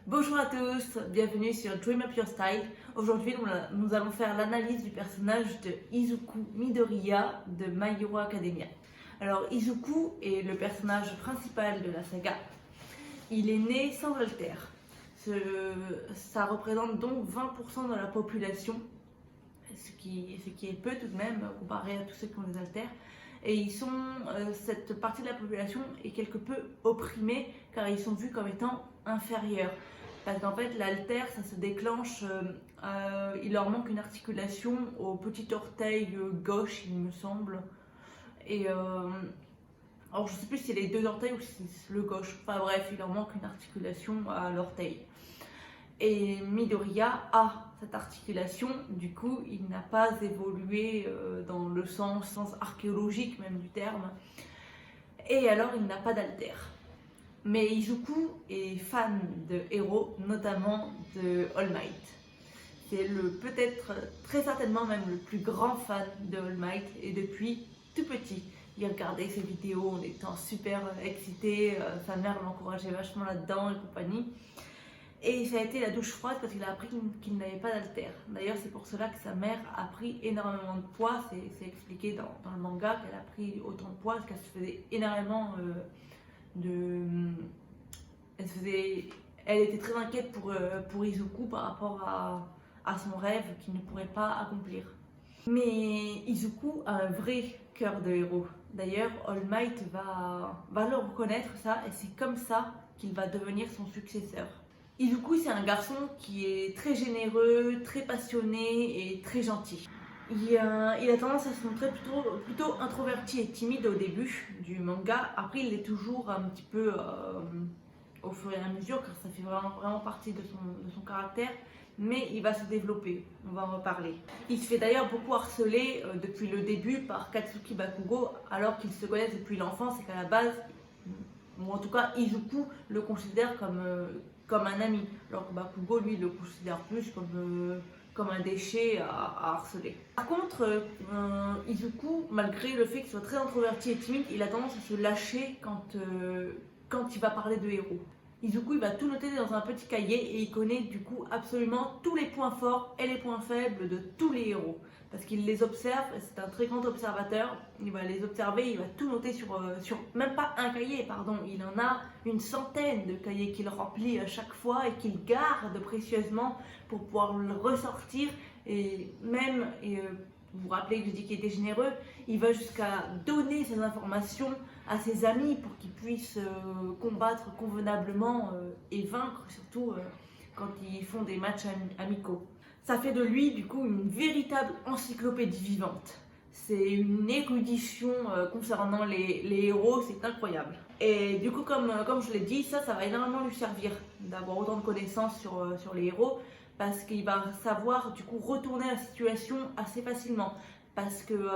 Bonjour à tous, bienvenue sur Dream Up Your Style. Aujourd'hui, nous allons faire l'analyse du personnage de Izuku Midoriya de My Hero Academia. Alors, Izuku est le personnage principal de la saga. Il est né sans alter. Ça représente donc 20% de la population, ce qui est peu tout de même comparé à tous ceux qui ont des haltères. Et cette partie de la population est quelque peu opprimée car ils sont vus comme étant inférieurs. Parce qu'en fait, l'haltère, ça se déclenche, il leur manque une articulation au petit orteil gauche, il me semble. Et alors, je sais plus si c'est les deux orteils ou si c'est le gauche. Enfin bref, il leur manque une articulation à l'orteil. Et Midoriya a cette articulation, du coup il n'a pas évolué dans le sens archéologique même du terme, et alors il n'a pas d'alter. Mais Izuku est fan de héros, notamment de All Might. C'est peut-être très certainement même le plus grand fan de All Might, et depuis tout petit. Il regardait ses vidéos en étant super excité, sa mère l'encourageait vachement là-dedans et compagnie. Et ça a été la douche froide parce qu'il a appris qu'il n'avait pas d'haltère. D'ailleurs, c'est pour cela que sa mère a pris énormément de poids. C'est expliqué dans le manga qu'elle a pris autant de poids parce qu'elle se faisait énormément Elle était très inquiète pour Izuku par rapport à son rêve qu'il ne pourrait pas accomplir. Mais Izuku a un vrai cœur de héros. D'ailleurs, All Might va le reconnaître ça, et c'est comme ça qu'il va devenir son successeur. Izuku, c'est un garçon qui est très généreux, très passionné et très gentil. Il a tendance à se montrer plutôt introverti et timide au début du manga. Après, il est toujours un petit peu au fur et à mesure, car ça fait vraiment partie de son caractère. Mais il va se développer, on va en reparler. Il se fait d'ailleurs beaucoup harceler depuis le début par Katsuki Bakugo, alors qu'ils se connaissent depuis l'enfance et qu'à la base, ou en tout cas Izuku le considère comme un ami, alors que Bakugo lui le considère plus comme un déchet à harceler. Par contre, Izuku, malgré le fait qu'il soit très introverti et timide, il a tendance à se lâcher quand il va parler de héros. Izuku, il va tout noter dans un petit cahier et il connaît du coup absolument tous les points forts et les points faibles de tous les héros. Parce qu'il les observe, c'est un très grand observateur, il va les observer, il va tout noter sur même pas un cahier, pardon, il en a une centaine de cahiers qu'il remplit à chaque fois et qu'il garde précieusement pour pouvoir le ressortir. Et même, vous vous rappelez que je dis qu'il était généreux, il va jusqu'à donner ces informations à ses amis pour qu'ils puissent combattre convenablement et vaincre, surtout quand ils font des matchs amicaux. Ça fait de lui du coup une véritable encyclopédie vivante. C'est une érudition concernant les héros, c'est incroyable. Et du coup, comme je l'ai dit, ça va énormément lui servir d'avoir autant de connaissances sur les héros, parce qu'il va savoir du coup retourner la situation assez facilement. Parce que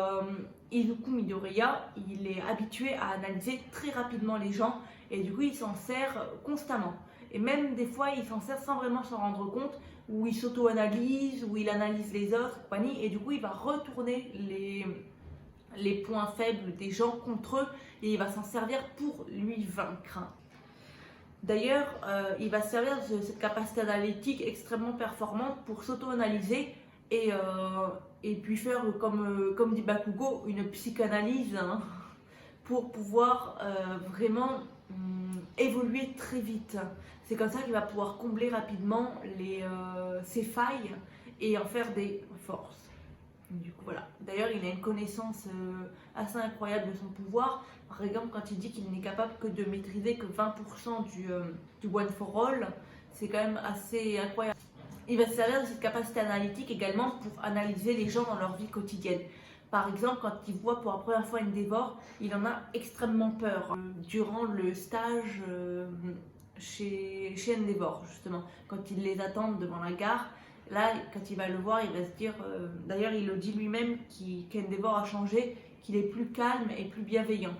Izuku Midoriya, il est habitué à analyser très rapidement les gens, et du coup il s'en sert constamment. Et même des fois il s'en sert sans vraiment s'en rendre compte, où il s'auto-analyse, où il analyse les autres, compagnie, et du coup il va retourner les points faibles des gens contre eux, et il va s'en servir pour lui vaincre. D'ailleurs, il va se servir de cette capacité analytique extrêmement performante pour s'auto-analyser et puis faire, comme dit Bakugo, une psychanalyse, hein, pour pouvoir vraiment évoluer très vite. C'est comme ça qu'il va pouvoir combler rapidement ses failles et en faire des forces. Du coup, voilà. D'ailleurs, il a une connaissance assez incroyable de son pouvoir. Par exemple, quand il dit qu'il n'est capable que de maîtriser que 20% du One for All, c'est quand même assez incroyable. Il va se servir de cette capacité analytique également pour analyser les gens dans leur vie quotidienne. Par exemple, quand il voit pour la première fois Endeavor, il en a extrêmement peur. Durant le stage chez Endeavor, justement, quand ils les attendent devant la gare, là, quand il va le voir, il va se dire, d'ailleurs il le dit lui-même, qu'Endeavor a changé, qu'il est plus calme et plus bienveillant.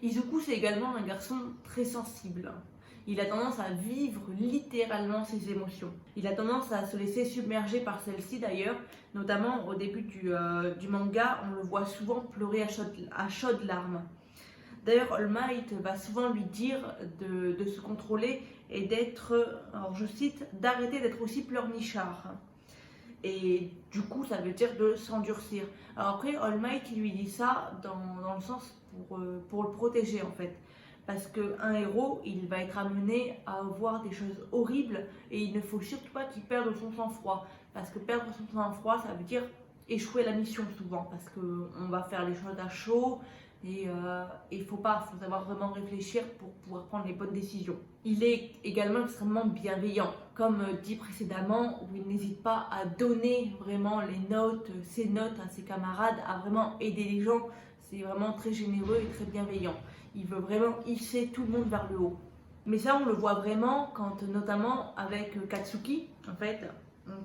Izuku, c'est également un garçon très sensible. Il a tendance à vivre littéralement ses émotions. Il a tendance à se laisser submerger par celles-ci d'ailleurs, notamment au début du manga, on le voit souvent pleurer à chaudes larmes. D'ailleurs, All Might va souvent lui dire de se contrôler et d'être, alors je cite, d'arrêter d'être aussi pleurnichard. Et du coup, ça veut dire de s'endurcir. Alors après, All Might lui dit ça dans le sens pour le protéger en fait. Parce qu'un héros, il va être amené à voir des choses horribles et il ne faut surtout pas qu'il perde son sang-froid. Parce que perdre son sang-froid, ça veut dire échouer la mission souvent. Parce qu'on va faire les choses à chaud et il faut savoir vraiment réfléchir pour pouvoir prendre les bonnes décisions. Il est également extrêmement bienveillant, comme dit précédemment, où il n'hésite pas à donner vraiment ses notes à ses camarades, à vraiment aider les gens. C'est vraiment très généreux et très bienveillant. Il veut vraiment hisser tout le monde vers le haut. Mais ça, on le voit vraiment notamment avec Katsuki, en fait.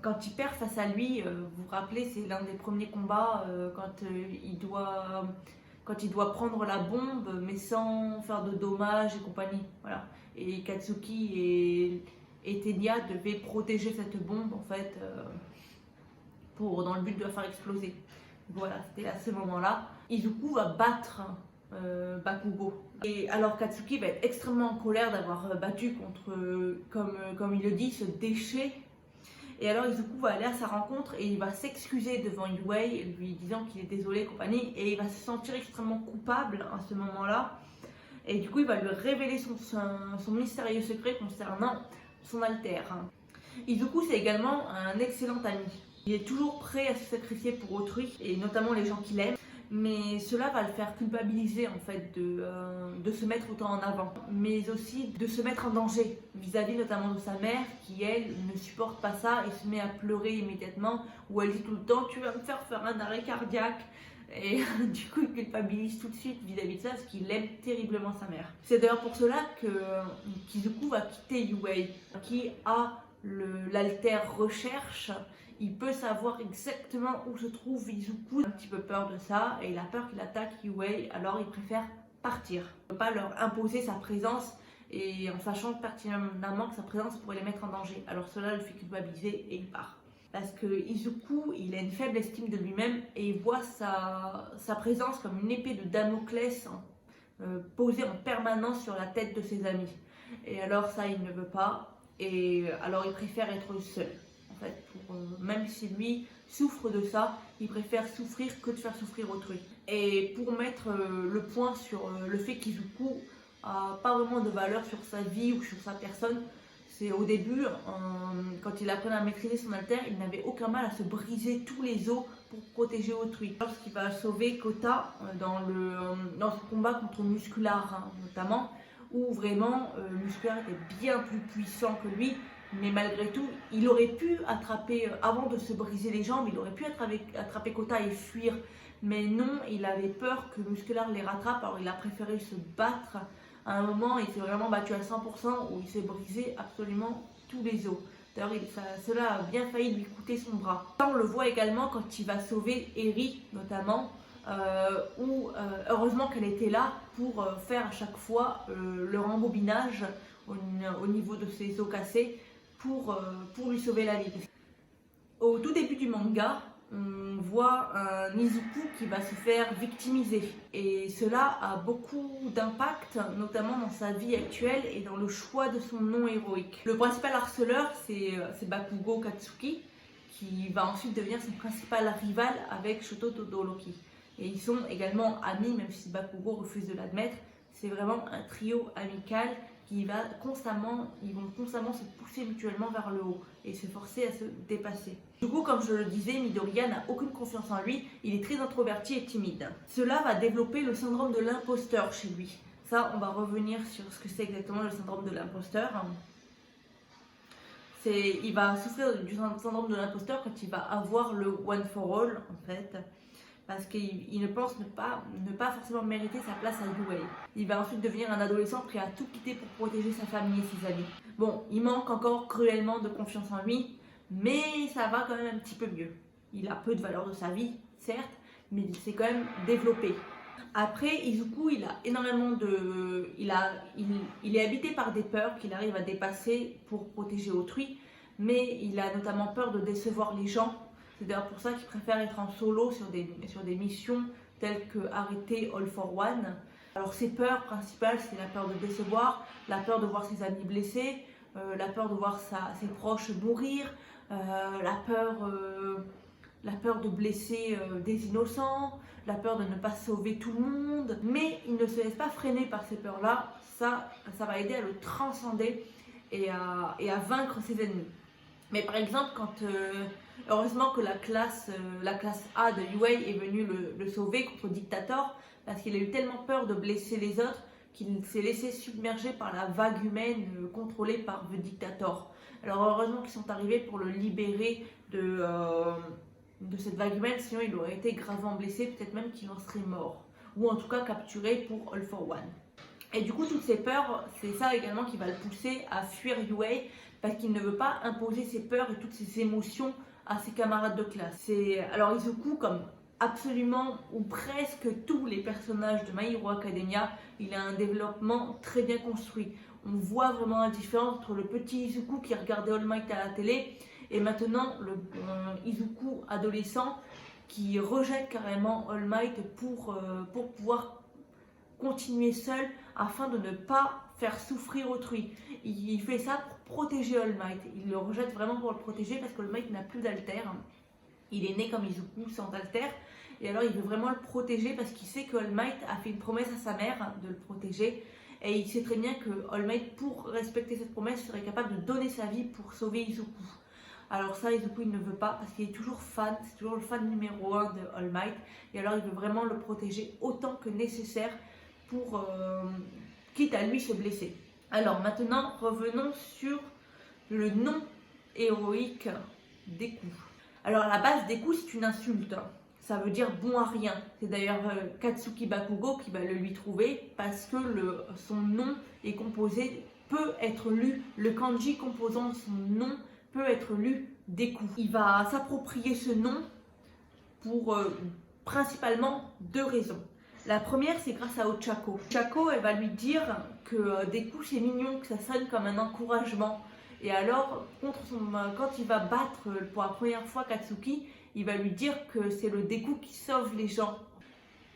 Quand il perd face à lui, vous vous rappelez, c'est l'un des premiers combats quand il doit prendre la bombe, mais sans faire de dommages et compagnie. Voilà. Et Katsuki et Tenya devaient protéger cette bombe, en fait, dans le but de la faire exploser. Voilà, c'était à ce moment-là. Izuku va battre Bakugo. Et alors Katsuki va être extrêmement en colère d'avoir battu contre, comme il le dit, ce déchet. Et alors Izuku va aller à sa rencontre et il va s'excuser devant Yuei, lui disant qu'il est désolé, compagnie, et il va se sentir extrêmement coupable à ce moment-là. Et du coup, il va lui révéler son mystérieux secret concernant son alter. Izuku, c'est également un excellent ami. Il est toujours prêt à se sacrifier pour autrui, et notamment les gens qu'il aime. Mais cela va le faire culpabiliser en fait de se mettre autant en avant, mais aussi de se mettre en danger vis-à-vis notamment de sa mère qui elle ne supporte pas ça et se met à pleurer immédiatement, où elle dit tout le temps tu vas me faire un arrêt cardiaque. Et du coup, il culpabilise tout de suite vis-à-vis de ça parce qu'il aime terriblement sa mère. C'est d'ailleurs pour cela qu'Izuku va quitter Yuei, qui a l'alter recherche. Il peut savoir exactement où se trouve Izuku. Il a un petit peu peur de ça et il a peur qu'il attaque Yuei, alors il préfère partir. Il ne peut pas leur imposer sa présence et en sachant pertinemment que sa présence pourrait les mettre en danger. Alors cela le fait culpabiliser et il part. Parce que Izuku, il a une faible estime de lui-même et il voit sa présence comme une épée de Damoclès posée en permanence sur la tête de ses amis. Et alors ça, il ne veut pas. Et alors il préfère être seul. En fait, même si lui souffre de ça, il préfère souffrir que de faire souffrir autrui. Et pour mettre le point sur le fait qu'Izuku n'a pas vraiment de valeur sur sa vie ou sur sa personne, c'est au début, quand il apprenait à maîtriser son alter, il n'avait aucun mal à se briser tous les os pour protéger autrui. Lorsqu'il va sauver Kota dans ce combat contre Muscular notamment, où vraiment Muscular était bien plus puissant que lui, mais malgré tout, il aurait pu attraper, avant de se briser les jambes, il aurait pu attraper Kota et fuir. Mais non, il avait peur que Muscular les rattrape, alors il a préféré se battre. À un moment, il s'est vraiment battu à 100% où il s'est brisé absolument tous les os. D'ailleurs, cela a bien failli lui coûter son bras. Ça, on le voit également quand il va sauver Eri, notamment, où heureusement qu'elle était là pour faire à chaque fois le rembobinage au niveau de ses os cassés pour lui sauver la vie. Au tout début du manga, on voit un Izuku qui va se faire victimiser et cela a beaucoup d'impact, notamment dans sa vie actuelle et dans le choix de son nom héroïque. Le principal harceleur, c'est Bakugo Katsuki, qui va ensuite devenir son principal rival avec Shoto Todoroki. Et ils sont également amis, même si Bakugo refuse de l'admettre. C'est vraiment un trio amical ils vont constamment se pousser mutuellement vers le haut et se forcer à se dépasser. Du coup, comme je le disais, Midoriya n'a aucune confiance en lui, il est très introverti et timide. Cela va développer le syndrome de l'imposteur chez lui. Ça, on va revenir sur ce que c'est exactement le syndrome de l'imposteur. Il va souffrir du syndrome de l'imposteur quand il va avoir le One for All, en fait. Parce qu'il ne pense ne pas forcément mériter sa place à Yuei. Il va ensuite devenir un adolescent prêt à tout quitter pour protéger sa famille et ses amis. Bon, il manque encore cruellement de confiance en lui, mais ça va quand même un petit peu mieux. Il a peu de valeur de sa vie, certes, mais il s'est quand même développé. Après, Izuku, il a énormément de... Il est habité par des peurs qu'il arrive à dépasser pour protéger autrui, mais il a notamment peur de décevoir les gens. C'est d'ailleurs pour ça qu'il préfère être en solo sur des missions telles que arrêter All for One. Alors ses peurs principales, c'est la peur de décevoir, la peur de voir ses amis blessés, la peur de voir ses proches mourir, la peur de blesser des innocents, la peur de ne pas sauver tout le monde. Mais il ne se laisse pas freiner par ces peurs-là. Ça va aider à le transcender et à vaincre ses ennemis. Mais par exemple, heureusement que la classe A de Yue est venue le sauver contre Dictator, parce qu'il a eu tellement peur de blesser les autres qu'il s'est laissé submerger par la vague humaine contrôlée par The Dictator. Alors heureusement qu'ils sont arrivés pour le libérer de cette vague humaine, sinon il aurait été gravement blessé, peut-être même qu'il en serait mort. Ou en tout cas capturé pour All for One. Et du coup, toutes ces peurs, c'est ça également qui va le pousser à fuir Yue, parce qu'il ne veut pas imposer ses peurs et toutes ses émotions à ses camarades de classe. Alors Izuku, comme absolument ou presque tous les personnages de My Hero Academia, il a un développement très bien construit. On voit vraiment la différence entre le petit Izuku qui regardait All Might à la télé et maintenant le Izuku adolescent qui rejette carrément All Might pour pouvoir continuer seul afin de ne pas faire souffrir autrui. Il fait ça pour protéger All Might. Il le rejette vraiment pour le protéger parce que All Might n'a plus d'alter. Il est né comme Izuku sans alter. Et alors il veut vraiment le protéger parce qu'il sait que All Might a fait une promesse à sa mère de le protéger. Et il sait très bien que All Might, pour respecter cette promesse, serait capable de donner sa vie pour sauver Izuku. Alors ça, Izuku, il ne veut pas parce qu'il est toujours fan, c'est toujours le fan numéro 1 de All Might. Et alors il veut vraiment le protéger autant que nécessaire pour quitte à lui se blesser. Alors maintenant, revenons sur le nom héroïque Deku. Alors à la base, Deku, c'est une insulte. Ça veut dire bon à rien. C'est d'ailleurs Katsuki Bakugo qui va le lui trouver parce que son nom est composé, peut être lu, le kanji composant son nom peut être lu Deku. Il va s'approprier ce nom pour principalement 2 raisons. La première, c'est grâce à Ochako. Ochako, elle va lui dire que Deku, c'est mignon, que ça sonne comme un encouragement. Et alors, quand il va battre pour la première fois Katsuki, il va lui dire que c'est le Deku qui sauve les gens.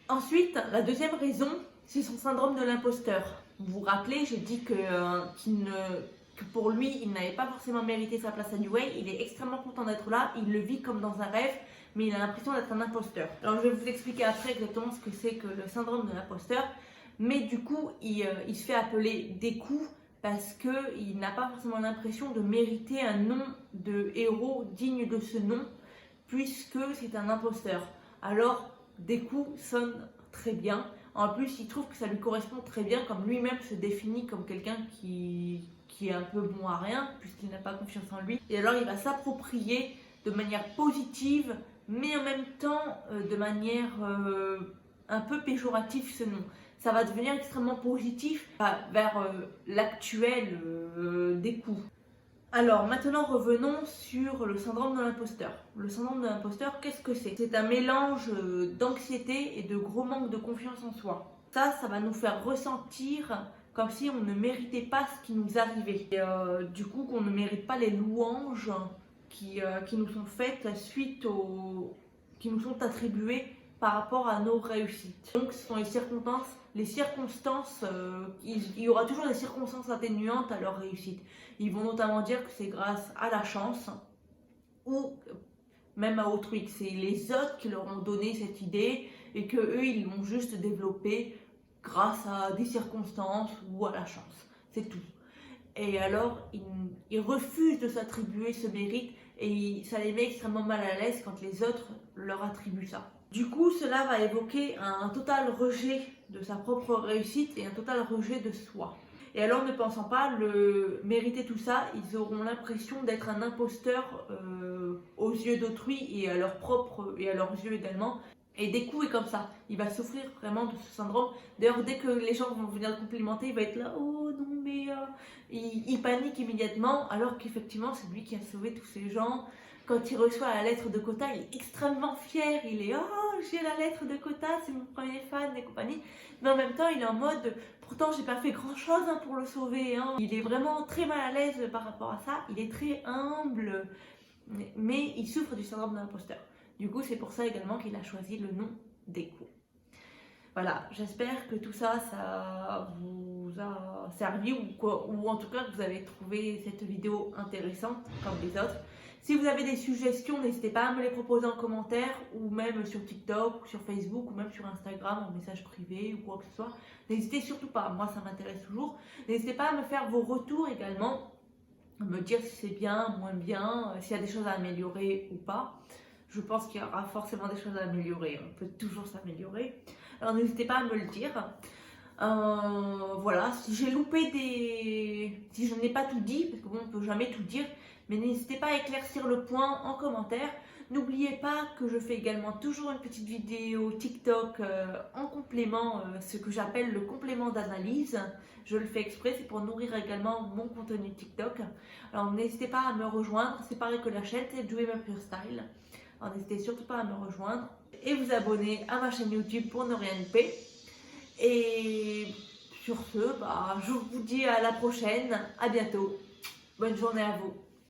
Ensuite, la deuxième raison, c'est son syndrome de l'imposteur. Vous vous rappelez, j'ai dit que pour lui, il n'avait pas forcément mérité sa place à New Way. Il est extrêmement content d'être là, il le vit comme dans un rêve, mais il a l'impression d'être un imposteur. Alors je vais vous expliquer après exactement ce que c'est que le syndrome de l'imposteur. Mais du coup, il se fait appeler Deku parce qu'il n'a pas forcément l'impression de mériter un nom de héros digne de ce nom, puisque c'est un imposteur. Alors Deku sonne très bien. En plus, il trouve que ça lui correspond très bien, comme lui-même se définit comme quelqu'un qui est un peu bon à rien, puisqu'il n'a pas confiance en lui. Et alors, il va s'approprier de manière positive, mais en même temps de manière un peu péjorative ce nom. Ça va devenir extrêmement positif vers l'actuel Deku. Alors maintenant revenons sur le syndrome de l'imposteur. Le syndrome de l'imposteur, qu'est-ce que c'est? C'est un mélange d'anxiété et de gros manque de confiance en soi. Ça va nous faire ressentir comme si on ne méritait pas ce qui nous arrivait. Et, du coup qu'on ne mérite pas les louanges qui nous sont faites qui nous sont attribuées par rapport à nos réussites. Donc ce sont les circonstances, il y aura toujours des circonstances atténuantes à leur réussite. Ils vont notamment dire que c'est grâce à la chance ou même à autrui, que c'est les autres qui leur ont donné cette idée et que eux ils l'ont juste développée grâce à des circonstances ou à la chance. C'est tout. Et alors ils refusent de s'attribuer ce mérite et ça les met extrêmement mal à l'aise quand les autres leur attribuent ça. Du coup, cela va évoquer un total rejet de sa propre réussite et un total rejet de soi. Et alors, ne pensant pas le mériter tout ça, ils auront l'impression d'être un imposteur aux yeux d'autrui et à leurs yeux également. Et Deku est comme ça, il va souffrir vraiment de ce syndrome. D'ailleurs, dès que les gens vont venir le complimenter, il va être là, oh non mais... il panique immédiatement, alors qu'effectivement, c'est lui qui a sauvé tous ces gens. Quand il reçoit la lettre de Kota, il est extrêmement fier, il est « Oh, j'ai la lettre de Kota, c'est mon premier fan et compagnie ». Mais en même temps, il est en mode « Pourtant, j'ai pas fait grand-chose pour le sauver. » Il est vraiment très mal à l'aise par rapport à ça, il est très humble, mais il souffre du syndrome de l'imposteur. Du coup, c'est pour ça également qu'il a choisi le nom Deku. Voilà, j'espère que tout ça, ça vous a servi ou en tout cas que vous avez trouvé cette vidéo intéressante comme les autres. Si vous avez des suggestions, n'hésitez pas à me les proposer en commentaire ou même sur TikTok, ou sur Facebook ou même sur Instagram en message privé ou quoi que ce soit. N'hésitez surtout pas, moi ça m'intéresse toujours. N'hésitez pas à me faire vos retours également, à me dire si c'est bien, moins bien, s'il y a des choses à améliorer ou pas. Je pense qu'il y aura forcément des choses à améliorer, on peut toujours s'améliorer. Alors n'hésitez pas à me le dire. Voilà, si j'ai loupé si je n'ai pas tout dit, parce que bon, on ne peut jamais tout dire, mais n'hésitez pas à éclaircir le point en commentaire. N'oubliez pas que je fais également toujours une petite vidéo TikTok en complément, ce que j'appelle le complément d'analyse. Je le fais exprès, c'est pour nourrir également mon contenu TikTok. Alors n'hésitez pas à me rejoindre, c'est pareil que la chaîne, c'est Do It Up Your Style. Alors n'hésitez surtout pas à me rejoindre et vous abonner à ma chaîne YouTube pour ne rien louper. Et sur ce, je vous dis à la prochaine, à bientôt. Bonne journée à vous.